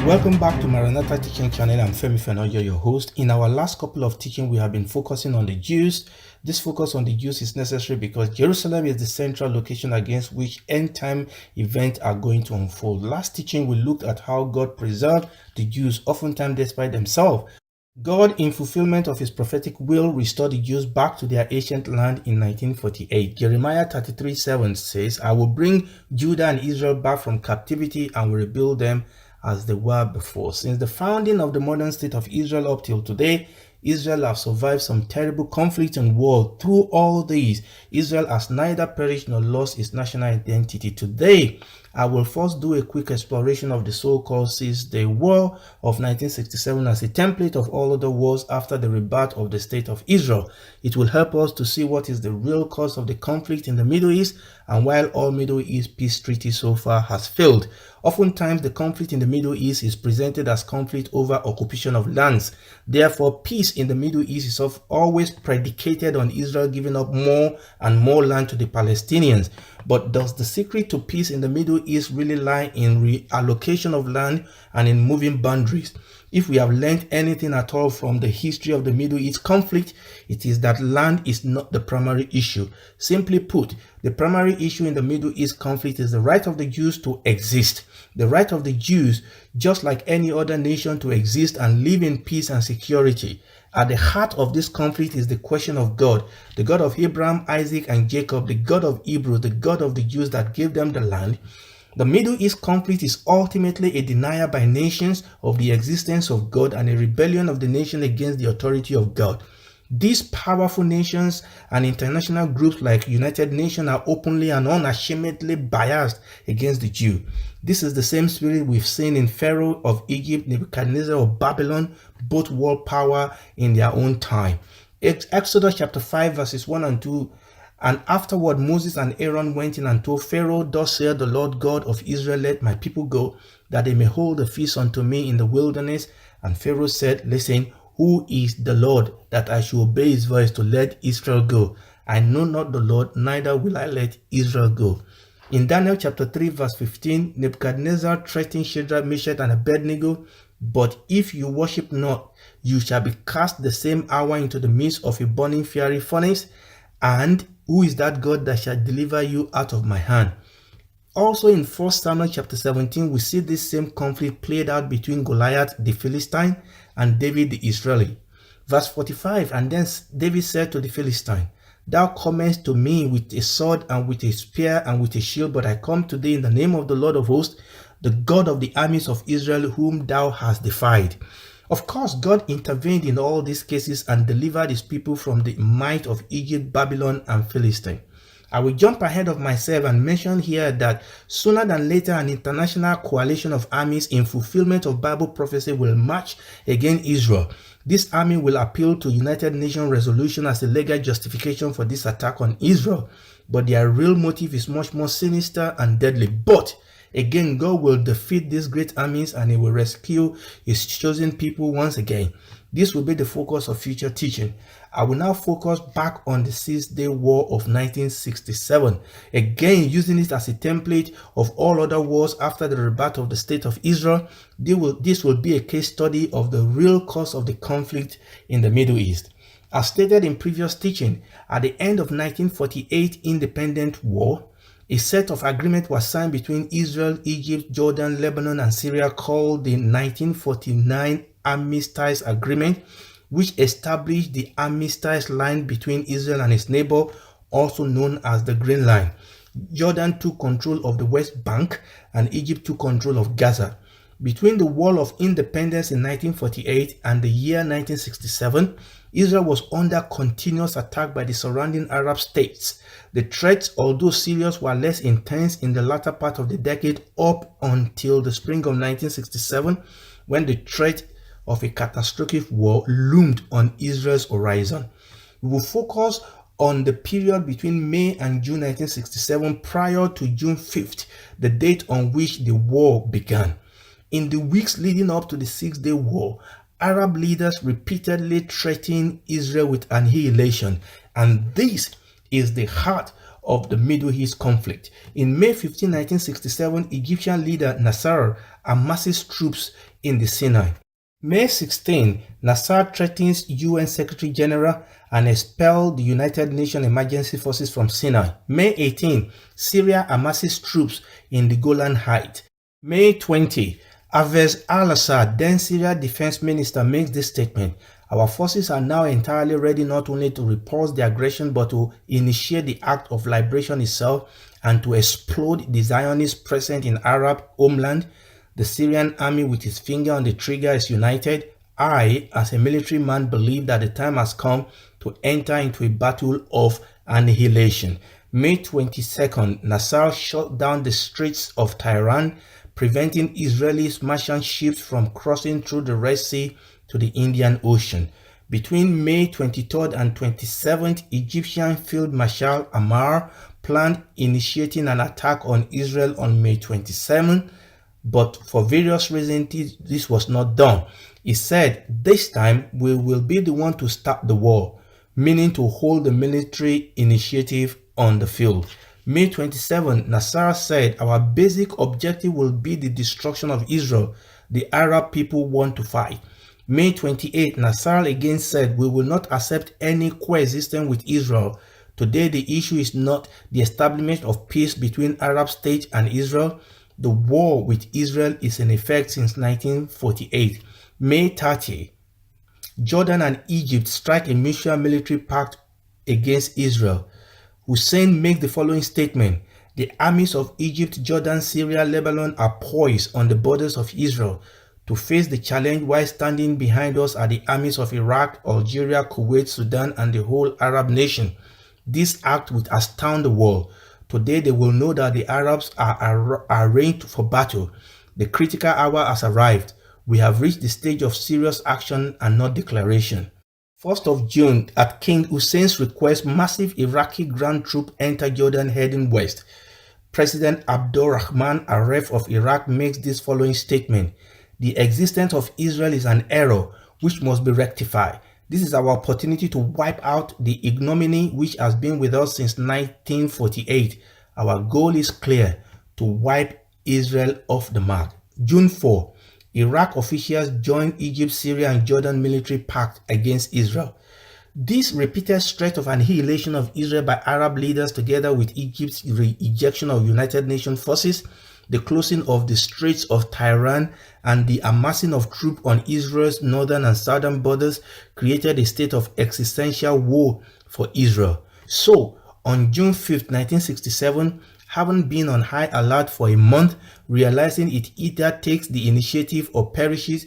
Welcome back to Maranatha Teaching Channel. I'm Femi Fenoyo, your host. In our last couple of teaching, we have been focusing on the Jews. This focus on the Jews is necessary because Jerusalem is the central location against which end-time events are going to unfold. Last teaching, we looked at how God preserved the Jews, oftentimes despite themselves. God, in fulfillment of his prophetic will, restored the Jews back to their ancient land in 1948. Jeremiah 33:7 says, I will bring Judah and Israel back from captivity and will rebuild them as they were before. Since the founding of the modern state of Israel up till today, Israel has survived some terrible conflict and war. Through all these, Israel has neither perished nor lost its national identity. Today, I will first do a quick exploration of the so-called Six-Day War of 1967 as a template of all other wars after the rebirth of the State of Israel. It will help us to see what is the real cause of the conflict in the Middle East and why all Middle East peace treaties so far has failed. Oftentimes, the conflict in the Middle East is presented as conflict over occupation of lands. Therefore, peace in the Middle East is always predicated on Israel giving up more and more land to the Palestinians. But does the secret to peace in the Middle East really lie in reallocation of land and in moving boundaries? If we have learned anything at all from the history of the Middle East conflict, it is that land is not the primary issue. Simply put, the primary issue in the Middle East conflict is the right of the Jews to exist. The right of the Jews, just like any other nation, to exist and live in peace and security. At the heart of this conflict is the question of God, the God of Abraham, Isaac, and Jacob, the God of Hebrews, the God of the Jews that gave them the land. The Middle East conflict is ultimately a denial by nations of the existence of God and a rebellion of the nation against the authority of God. These powerful nations and international groups like United Nations are openly and unashamedly biased against the Jew. This is the same spirit we've seen in Pharaoh of Egypt, Nebuchadnezzar of Babylon, both world power in their own time. Exodus chapter 5 verses 1 and 2. And afterward Moses and Aaron went in and told Pharaoh, Thus saith the Lord God of Israel, let my people go, that they may hold a feast unto me in the wilderness. And Pharaoh said, Listen, who is the Lord, that I should obey his voice to let Israel go? I know not the Lord, neither will I let Israel go. In Daniel chapter 3 verse 15, Nebuchadnezzar threatened Shadrach, Meshach, and Abednego, But if you worship not, you shall be cast the same hour into the midst of a burning fiery furnace. And who is that God that shall deliver you out of my hand? Also in 1 Samuel chapter 17, we see this same conflict played out between Goliath the Philistine and David the Israeli. Verse 45, and then David said to the Philistine, Thou comest to me with a sword and with a spear and with a shield, but I come today in the name of the Lord of hosts, the God of the armies of Israel, whom thou hast defied. Of course, God intervened in all these cases and delivered his people from the might of Egypt, Babylon, and Philistine. I will jump ahead of myself and mention here that sooner than later an international coalition of armies in fulfillment of Bible prophecy will march against Israel. This army will appeal to United Nations resolution as a legal justification for this attack on Israel, but their real motive is much more sinister and deadly. But again, God will defeat these great armies and he will rescue his chosen people once again. This will be the focus of future teaching. I will now focus back on the Six-Day War of 1967, again using it as a template of all other wars after the rebirth of the State of Israel. This will be a case study of the real cause of the conflict in the Middle East. As stated in previous teaching, at the end of 1948 Independent War, a set of agreement was signed between Israel, Egypt, Jordan, Lebanon, and Syria called the 1949 Armistice Agreement, which established the armistice line between Israel and its neighbor, also known as the Green Line. Jordan took control of the West Bank and Egypt took control of Gaza. Between the War of Independence in 1948 and the year 1967, Israel was under continuous attack by the surrounding Arab states. The threats, although serious, were less intense in the latter part of the decade up until the spring of 1967, when the threat of a catastrophic war loomed on Israel's horizon. We will focus on the period between May and June 1967 prior to June 5th, the date on which the war began. In the weeks leading up to the Six-Day War, Arab leaders repeatedly threatened Israel with annihilation, and this is the heart of the Middle East conflict. In May 15, 1967, Egyptian leader Nasser amasses troops in the Sinai. May 16, Nasser threatens UN Secretary General and expels the United Nations Emergency Forces from Sinai. May 18, Syria amasses troops in the Golan Heights. May 20, Hafez al-Assad, then Syria defense minister, makes this statement: "Our forces are now entirely ready not only to repulse the aggression but to initiate the act of liberation itself and to explode the Zionists present in Arab homeland. The Syrian army with its finger on the trigger is united. I, as a military man, believe that the time has come to enter into a battle of annihilation." May 22nd, Nasser shut down the Straits of Tehran, preventing Israeli merchant ships from crossing through the Red Sea to the Indian Ocean. Between May 23rd and 27th, Egyptian Field Marshal Ammar planned initiating an attack on Israel on May 27th, but for various reasons this was not done. He said, "This time we will be the one to start the war," meaning to hold the military initiative on the field. May 27, Nasser said, "Our basic objective will be the destruction of Israel. The Arab people want to fight." May 28, Nasser again said, "We will not accept any coexistence with Israel. Today the issue is not the establishment of peace between Arab states and Israel. The war with Israel is in effect since 1948. May 30, Jordan and Egypt strike a mutual military pact against Israel. Hussein makes the following statement: "The armies of Egypt, Jordan, Syria, Lebanon are poised on the borders of Israel to face the challenge, while standing behind us are the armies of Iraq, Algeria, Kuwait, Sudan, and the whole Arab nation. This act will astound the world. Today they will know that the Arabs are arranged for battle. The critical hour has arrived. We have reached the stage of serious action and not declaration." 1st of June, at King Hussein's request, massive Iraqi ground troops enter Jordan heading west. President Abdurrahman Aref of Iraq makes this following statement: "The existence of Israel is an error which must be rectified. This is our opportunity to wipe out the ignominy which has been with us since 1948. Our goal is clear: to wipe Israel off the map." June 4, Iraq officials joined Egypt, Syria, and Jordan military pact against Israel. This repeated threat of annihilation of Israel by Arab leaders, together with Egypt's re-ejection of United Nations forces, the closing of the Straits of Tehran, and the amassing of troops on Israel's northern and southern borders, created a state of existential war for Israel. So, on June 5, 1967, having been on high alert for a month, realizing it either takes the initiative or perishes,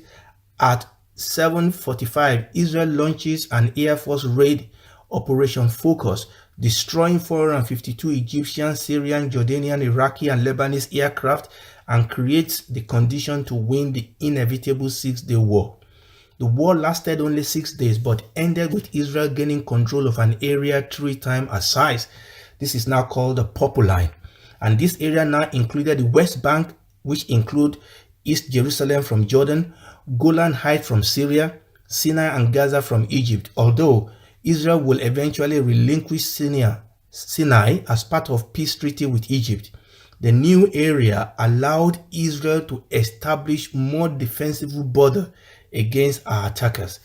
at 7:45, Israel launches an Air Force raid, Operation Focus, destroying 452 Egyptian, Syrian, Jordanian, Iraqi, and Lebanese aircraft, and creates the condition to win the inevitable Six-Day War. The war lasted only 6 days, but ended with Israel gaining control of an area 3 times its size. This is now called the Purple Line. And this area now included the West Bank, which include East Jerusalem from Jordan, Golan Heights from Syria, Sinai and Gaza from Egypt, although Israel will eventually relinquish Sinai as part of peace treaty with Egypt. The new area allowed Israel to establish more defensive border against our attackers.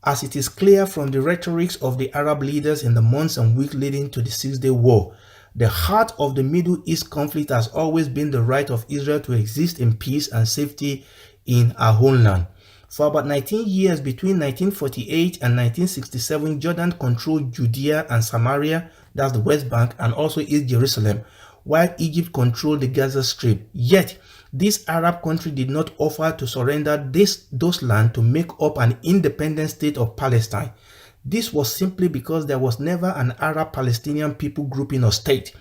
As it is clear from the rhetorics of the Arab leaders in the months and weeks leading to the Six-Day War, the heart of the Middle East conflict has always been the right of Israel to exist in peace and safety in our homeland. For about 19 years, between 1948 and 1967, Jordan controlled Judea and Samaria, that's the West Bank, and also East Jerusalem, while Egypt controlled the Gaza Strip. Yet, this Arab country did not offer to surrender those lands to make up an independent state of Palestine. This was simply because there was never an Arab-Palestinian people grouping or state.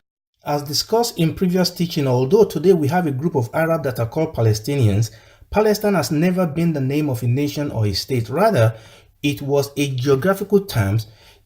As discussed in previous teaching, although today we have a group of Arabs that are called Palestinians, Palestine has never been the name of a nation or a state. Rather, it was a geographical term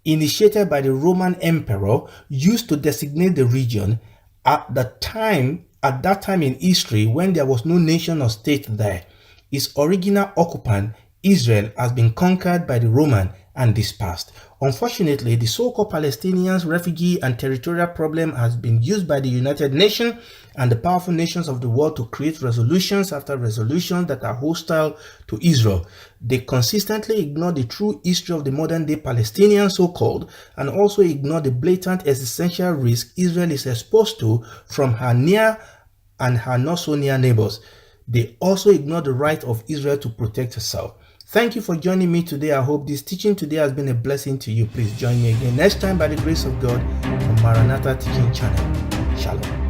initiated by the Roman emperor used to designate the region at that time in history when there was no nation or state there. Its original occupant, Israel, has been conquered by the Roman and dispersed. Unfortunately, the so-called Palestinians refugee and territorial problem has been used by the United Nations and the powerful nations of the world to create resolutions after resolutions that are hostile to Israel. They consistently ignore the true history of the modern-day Palestinians, so-called, and also ignore the blatant existential risk Israel is exposed to from her near and her not-so-near neighbors. They also ignore the right of Israel to protect herself. Thank you for joining me today. I hope this teaching today has been a blessing to you. Please join me again next time by the grace of God on Maranatha Teaching Channel. Shalom.